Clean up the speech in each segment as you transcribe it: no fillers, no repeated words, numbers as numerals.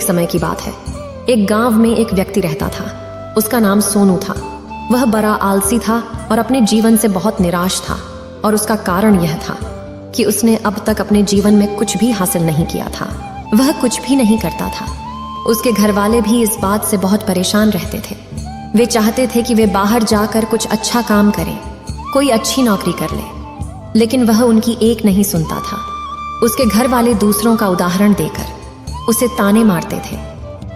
समय की बात है। एक गांव में एक व्यक्ति रहता था। उसका नाम सोनू था। वह बड़ा आलसी था और अपने जीवन से बहुत निराश था। और उसका कारण यह था कि उसने अब तक अपने जीवन में कुछ भी हासिल नहीं किया था। वह कुछ भी नहीं करता था। उसके घर वाले भी इस बात से बहुत परेशान रहते थे। वे चाहते थे कि वे बाहर जाकर कुछ अच्छा काम करें, कोई अच्छी नौकरी कर ले, लेकिन वह उनकी एक नहीं सुनता था। उसके घर वाले दूसरों का उदाहरण देकर उसे ताने मारते थे,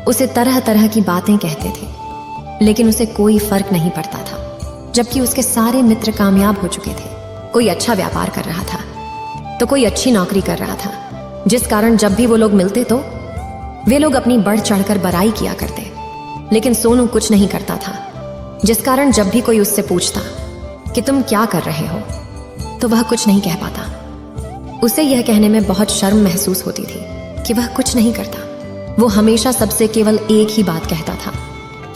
उसे तरह तरह की बातें कहते थे, लेकिन उसे कोई फर्क नहीं पड़ता था। जबकि उसके सारे मित्र कामयाब हो चुके थे। कोई अच्छा व्यापार कर रहा था तो कोई अच्छी नौकरी कर रहा था, जिस कारण जब भी वो लोग मिलते तो वे लोग अपनी बढ़ चढ़कर बड़ाई किया करते। लेकिन सोनू कुछ नहीं करता था, जिस कारण जब भी कोई उससे पूछता कि तुम क्या कर रहे हो, तो वह कुछ नहीं कह पाता। उसे यह कहने में बहुत शर्म महसूस होती थी कि वह कुछ नहीं करता। वो हमेशा सबसे केवल एक ही बात कहता था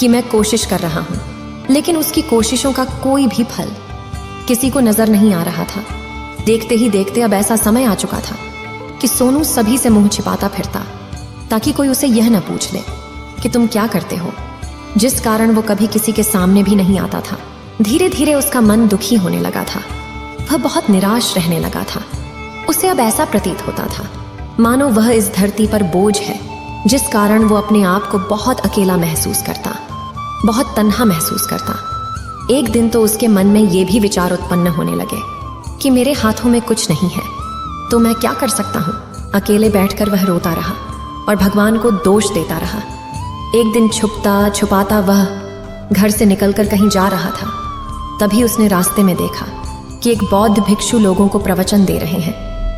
कि मैं कोशिश कर रहा हूं, लेकिन उसकी कोशिशों का कोई भी फल किसी को नजर नहीं आ रहा था। देखते ही देखते अब ऐसा समय आ चुका था कि सोनू सभी से मुंह छिपाता फिरता, ताकि कोई उसे यह न पूछ ले कि तुम क्या करते हो, जिस कारण वो कभी किसी के सामने भी नहीं आता था। धीरे धीरे उसका मन दुखी होने लगा था। वह बहुत निराश रहने लगा था। उसे अब ऐसा प्रतीत होता था मानो वह इस धरती पर बोझ है, जिस कारण वो अपने आप को बहुत अकेला महसूस करता, बहुत तन्हा महसूस करता। एक दिन तो उसके मन में ये भी विचार उत्पन्न होने लगे कि मेरे हाथों में कुछ नहीं है, तो मैं क्या कर सकता हूँ। अकेले बैठकर वह रोता रहा और भगवान को दोष देता रहा। एक दिन छुपता छुपाता वह घर से निकलकर कहीं जा रहा था। तभी उसने रास्ते में देखा कि एक बौद्ध भिक्षु लोगों को प्रवचन दे रहे हैं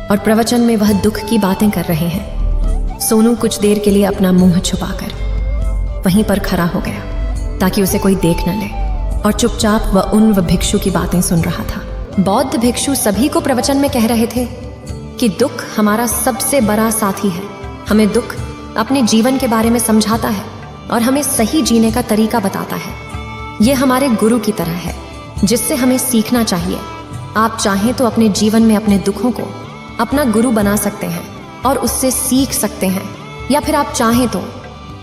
और प्रवचन में वह दुख की बातें कर रहे हैं। सोनू कुछ देर के लिए अपना मुंह छुपाकर वहीं पर खड़ा हो गया ताकि उसे कोई देख न ले, और चुपचाप वह उन भिक्षु की बातें सुन रहा था। बौद्ध भिक्षु सभी को प्रवचन में कह रहे थे कि दुख हमारा सबसे बड़ा साथी है। हमें दुख अपने जीवन के बारे में समझाता है और हमें सही जीने का तरीका बताता है। यह हमारे गुरु की तरह है, जिससे हमें सीखना चाहिए। आप चाहें तो अपने जीवन में अपने दुखों को अपना गुरु बना सकते हैं और उससे सीख सकते हैं, या फिर आप चाहें तो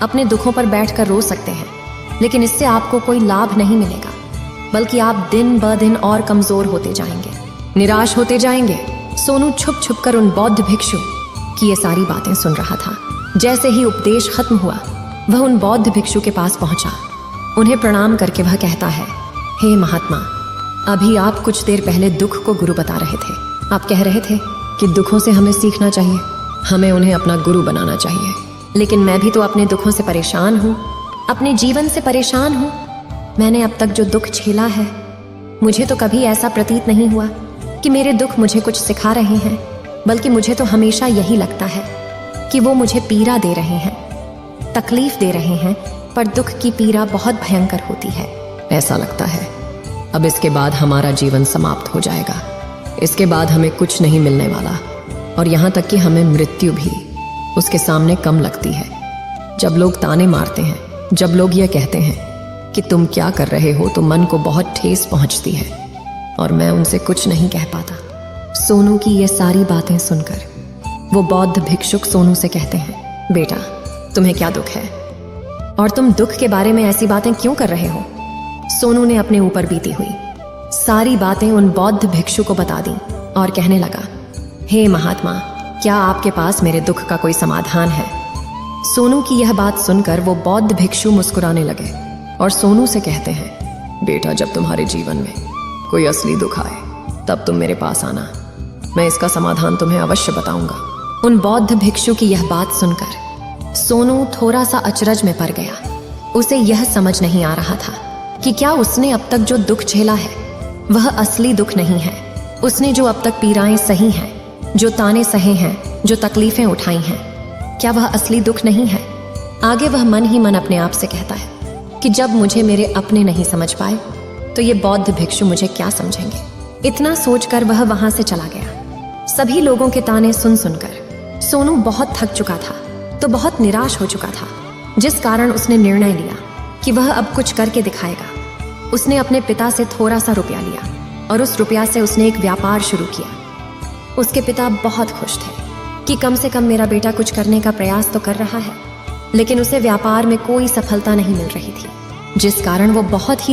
अपने दुखों पर बैठकर रो सकते हैं, लेकिन इससे आपको कोई लाभ नहीं मिलेगा, बल्कि आप दिन ब दिन और कमजोर होते जाएंगे, निराश होते जाएंगे। सोनू छुप छुप कर उन बौद्ध भिक्षु की ये सारी बातें सुन रहा था। जैसे ही उपदेश खत्म हुआ, वह उन बौद्ध भिक्षु के पास पहुंचा। उन्हें प्रणाम करके वह कहता है, हे महात्मा, अभी आप कुछ देर पहले दुख को गुरु बता रहे थे। आप कह रहे थे कि दुखों से हमें सीखना चाहिए, हमें उन्हें अपना गुरु बनाना चाहिए। लेकिन मैं भी तो अपने दुखों से परेशान हूँ, अपने जीवन से परेशान हूँ। मैंने अब तक जो दुख झेला है, मुझे तो कभी ऐसा प्रतीत नहीं हुआ कि मेरे दुख मुझे कुछ सिखा रहे हैं, बल्कि मुझे तो हमेशा यही लगता है कि वो मुझे पीड़ा दे रहे हैं, तकलीफ दे रहे हैं। पर दुख की पीड़ा बहुत भयंकर होती है। ऐसा लगता है अब इसके बाद हमारा जीवन समाप्त हो जाएगा, इसके बाद हमें कुछ नहीं मिलने वाला, और यहाँ तक कि हमें मृत्यु भी उसके सामने कम लगती है। जब लोग ताने मारते हैं, जब लोग यह कहते हैं कि तुम क्या कर रहे हो, तो मन को बहुत ठेस पहुंचती है, और मैं उनसे कुछ नहीं कह पाता। सोनू की ये सारी बातें सुनकर वो बौद्ध भिक्षुक सोनू से कहते हैं, बेटा, तुम्हें क्या दुख है और तुम दुख के बारे में ऐसी बातें क्यों कर रहे हो। सोनू ने अपने ऊपर बीती हुई सारी बातें उन बौद्ध भिक्षु को बता दी और कहने लगा, हे महात्मा, क्या आपके पास मेरे दुख का कोई समाधान है। सोनू की यह बात सुनकर वो बौद्ध भिक्षु मुस्कुराने लगे और सोनू से कहते हैं, बेटा, जब तुम्हारे जीवन में कोई असली दुख आए तब तुम मेरे पास आना, मैं इसका समाधान तुम्हें अवश्य बताऊंगा। उन बौद्ध भिक्षु की यह बात सुनकर सोनू थोड़ा सा अचरज में पड़ गया। उसे यह समझ नहीं आ रहा था कि क्या उसने अब तक जो दुख झेला है वह असली दुख नहीं है। उसने जो अब तक पीड़ाएं सही हैं, जो ताने सहे हैं, जो तकलीफें उठाई हैं, क्या वह असली दुख नहीं है। आगे वह मन ही मन अपने आप से कहता है कि जब मुझे मेरे अपने नहीं समझ पाए तो ये बौद्ध भिक्षु मुझे क्या समझेंगे। इतना सोचकर वह वहां से चला गया। सभी लोगों के ताने सुन सुनकर सोनू बहुत थक चुका था, तो बहुत निराश हो चुका था, जिस कारण उसने निर्णय लिया कि वह अब कुछ करके दिखाएगा। उसने अपने पिता से थोड़ा सा रुपया लिया और उस रुपया से उसने एक व्यापार शुरू किया। उसके पिता बहुत खुश थे कि कम से कम मेरा बेटा कुछ करने का प्रयास तो कर रहा है। लेकिन उसे व्यापार में कोई सफलता नहीं मिल रही थी, जिस कारण वो बहुत ही